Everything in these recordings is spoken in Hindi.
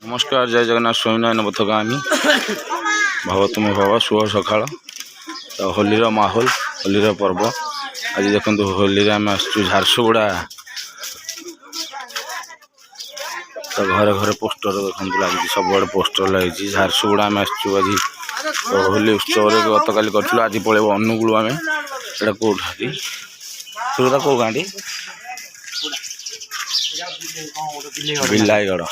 नमस्कार जय जगन्नाथ स्वामीनारायण पथगामी भव तुम भव शुभ सकाळ। तो होलीर माहौल होलीर पर्व आज देखो होली आम आसु झारसुगुड़ा। तो घरे घरे पोस्टर देखो लगी सब पोस्टर लगी झारसुगुड़ा आम आसु आज तो होली उत्सव गत काली कर आज पलैब अनुगुल आम एटा कौटी सुरता कौ गाँटी बिलाईगढ़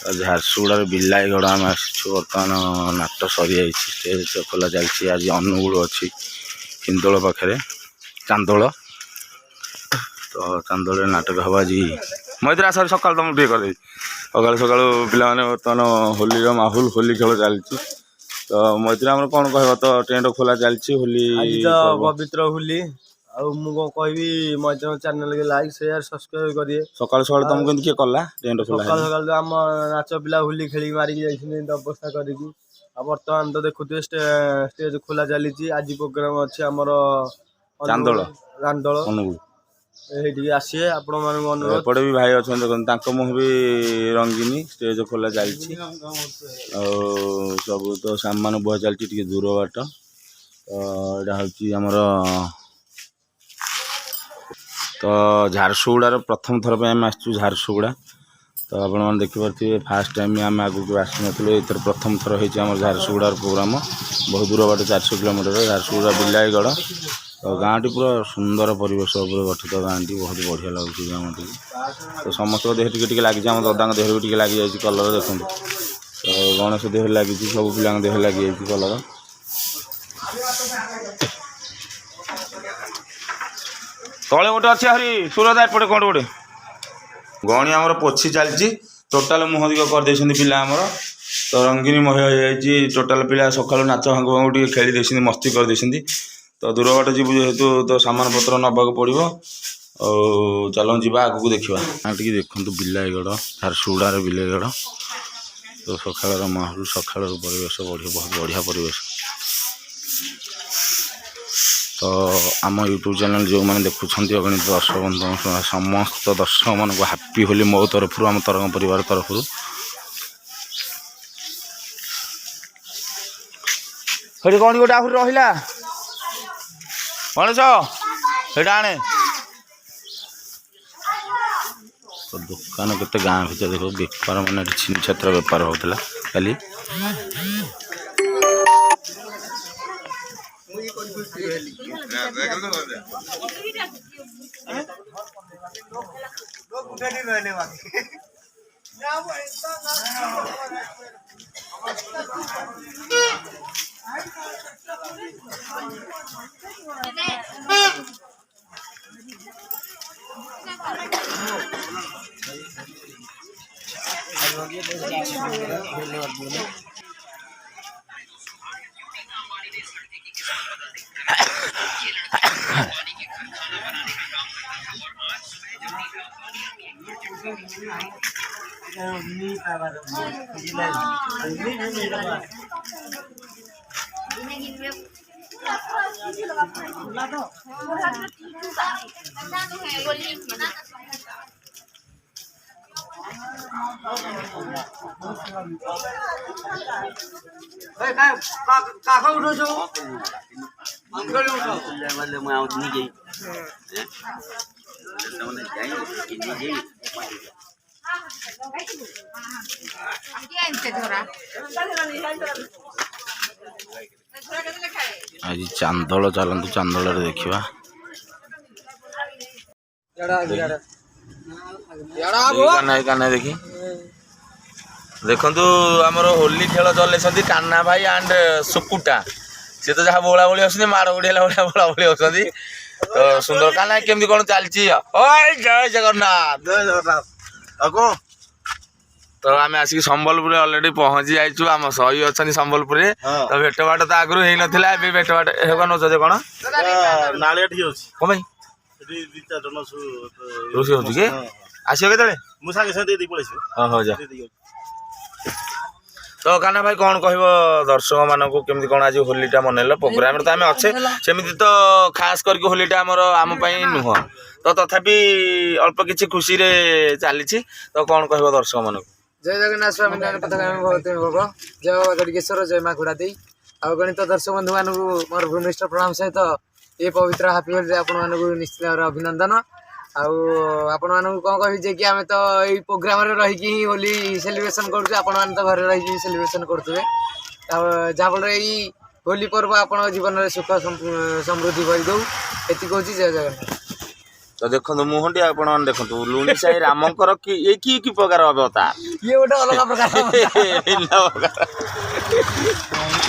झारसुगुड़ा बिलाईगढ़ आम आसु बर्तमान नाट सरी जाइए स्टेज खोला चलती आज अनुगुल अच्छी हिंदोल पाखे चांदोल तो चांदोल नाटक हम आज मैत्री आस सका तुम टे कर सका सका पे बर्तमान होली माहौल होली खेल चलती तो मैत्री आम कौन कह तो टेंट खोला चलती होली पवित्र होली आउ कहबी मैत्री चैनल के लाइक शेयर सब्सक्राइब करिए। सका सका तुमको किए कला टेंट खोला सका सका आम नाच पिला होली खेल मारिक जाइए अवस्था करके बर्तमान तो देखुए स्टेज खोला चली आज प्रोग्राम अच्छे आमर चांदोल रांदोल अनुगुल ये आसिए आपण मान अनुरोध एपटे भी भाई अच्छा देखो मुह भी रंगीनी स्टेज खोला चलती सब तो सामान बुहा चलती दूर बाट तो यहाँ हूँ आमर तो झारसुगुड़ार प्रथम थर पर आम आसु झारसुगुड़ा तो आपण मैंने देखिपे फास्ट टाइम आम आगू आसी नथर प्रथम थर होती झारसुगुड़ार प्रोग्राम बहुत दूर बाट 400 किलोमीटर झारसुगुड़ा बिलाईगढ़ तो गाँटी पूरा सुंदर परिवेश गठित गाँटी बहुत बढ़िया लगुच गाँटी तो समस्त देह टी लगी आम दादा देह भी लगी जाए कलर देखो तो गणेश देह लगी सब पिला देह लगी जाए कलर तले गोटे अच्छे हरी सूरत एपटे कौन गोटे गणी आमर पोछी चलती टोटाल मुह दिग करदे पिला आमर तो रंगीनी मह हो टोटाल पिला सका नाच भांग भांग टे खेली मस्ती करदे तो दूर बाट जीव जेहेतु तो सामान पत्र नवाक पड़ो चलो जी आगू देखा टी देखु बिलाईगढ़ झारसुगुड़ार बिलाईगढ़ तो सकाळ माहौल सकाळ परिवेश बढ़िया बहुत बढ़िया परिवेश तो आम यूट्यूब चैनल जो मैंने देखुं अगणित दर्शक बंधु समस्त दर्शक मान हापी होली मो तरफ आम तरंग परिवार तरफ कौन गोटे आहरी रहा गणेश सेटा आने तो दुकान केते गाँ भर देखो बेपार मैंने छिन छात्र बेपार होता खाली आज चांदोल चलतु चांदोल देखा देखी देखु आमर होली खेल चल कान्हा भाई एंड सुकुटा सी तो जहाँ बोला बोली आस माड़ उड़ेला भाया बोला बोली आसती तो सुंदर कान्हा केमती कौन चलती जय जगन्नाथ जय जगन्नाथ तो आम आसिक संबलपुर अलरेडी पहुंची जाइचु आम सही अच्छा संबलपुर तो भेट बाट तो आगु हो ना भेट बाट नौचे कौन कौन रोषे हो कि आस तो कान्हा भाई कौन कह दर्शक मान केमती कौन आज होलीटा मनइल प्रोग्राम तो आम अच्छे सेमती तो खास करके होलीटा आम नुह तो तथापि अल्प किसी खुशी रे चली तो कौन कह दर्शक मान जय जगन्नाथ स्वामी नारायण पताका भगवती भोग जय बाबा गणकेश्वर जय माँ खुराती आ गणित दर्शक बंधु मानक मोर भूमिष्ठ प्रणाम सहित ये पवित्र हापी बर्थडे आपण मानक निश्चित भाव अभिनंदन आपण मानक कौन कहि जे कि आम तो यही प्रोग्राम रही होली सेलिब्रेशन करूँ आपण मैंने तो घर रही सेलिब्रेशन करुवे जहाँफल यही होली पर्व आपण जीवन में सुख समृद्धि भरीदे ये कहूँ जय जगन्नाथ। तो देखो मुहंडी आपण देखो लुणी साई रामंकर की प्रकार अवतार ये गोटे अलग प्रकार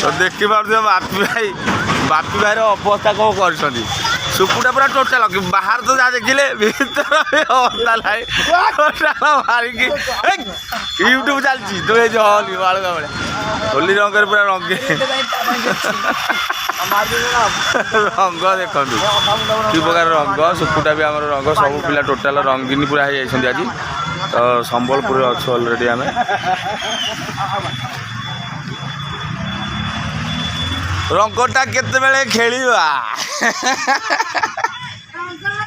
तो देखी पार्थिव बापी भाई अवस्था कौन कर सुकुटा पूरा टोटाल बाहर तो जहाँ देखिले भीतर अवस्था मारिक यूट्यूब चलती तो ये होली बालुका भाई होली रंग पूरा रंगे रंग देखु कि प्रकार रंग सुकुटा भी आम रंग सब पिला टोटाल रंगीन पूरा हो जाती आज तो संबलपुर अच्छे अलरेडी आम रंगटा केते खेलिबा